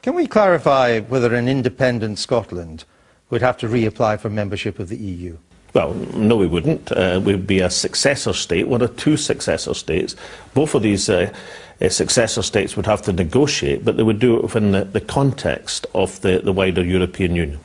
Can we clarify whether an independent Scotland would have to reapply for membership of the EU? Well, no, we wouldn't. We'd be a successor state, one of two successor states. Both of these successor states would have to negotiate, but they would do it within the context of the wider European Union.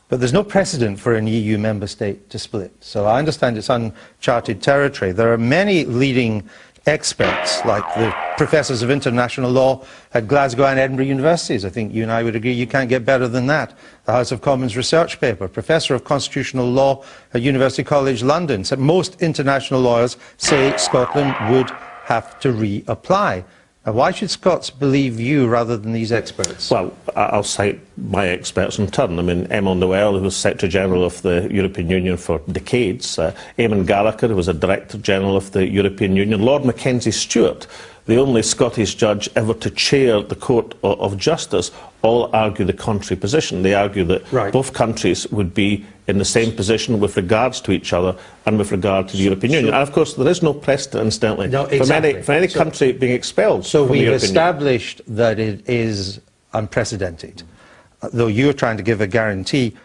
But there's no precedent for an EU member state to split. So I understand it's uncharted territory. There are many leading experts, like the professors of international law at Glasgow and Edinburgh universities. I think you and I would agree you can't get better than that. The House of Commons research paper, professor of constitutional law at University College London, said most international lawyers say Scotland would have to reapply. Now, why should Scots believe you rather than these experts? Well, I'll cite my experts in turn. I mean, Emil Noel, who was Secretary General of the European Union for decades, Eamon Gallagher, who was a Director General of the European Union, Lord Mackenzie Stewart, the only Scottish judge ever to chair the Court of Justice, all argue the contrary position. They argue that both countries would be in the same position with regards to each other and with regard to the European Union. And of course, there is no precedent, incidentally, for any country being expelled. So we've established that it is unprecedented, though you're trying to give a guarantee.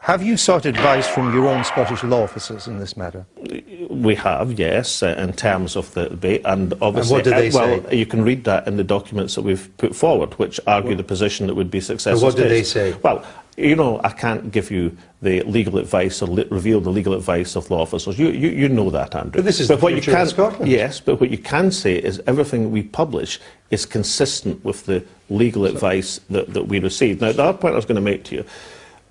Have you sought advice from your own Scottish law officers in this matter? We have, yes, in terms of the debate. And obviously, what do they say? Well, you can read that in the documents that we've put forward, which argue the position that would be successful. What do they say? Well, you know, I can't give you the legal advice or reveal the legal advice of law officers. You know that, Andrew. But this is the future of Scotland. Yes, but what you can say is everything we publish is consistent with the legal advice that we receive. Now, the other point I was going to make to you,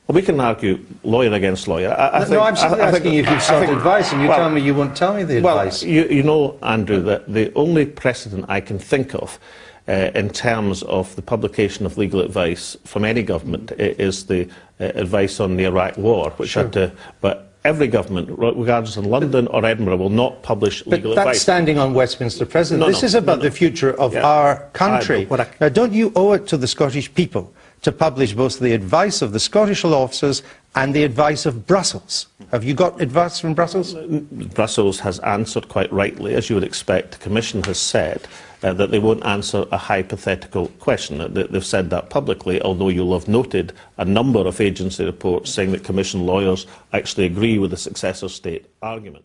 well, we can argue lawyer against lawyer. I'm simply asking you if you've sought advice, and you tell me you won't tell me the advice. Well, you know, Andrew, that the only precedent I can think of in terms of the publication of legal advice from any government is the advice on the Iraq War, which had to... But every government, regardless of London or Edinburgh, will not publish legal advice. But that's standing on Westminster President. This is about the future of our country. Now, don't you owe it to the Scottish people to publish both the advice of the Scottish law officers and the advice of Brussels? Have you got advice from Brussels? Brussels has answered quite rightly, as you would expect. The Commission has said that they won't answer a hypothetical question. They've said that publicly, although you'll have noted a number of agency reports saying that Commission lawyers actually agree with the successor state argument.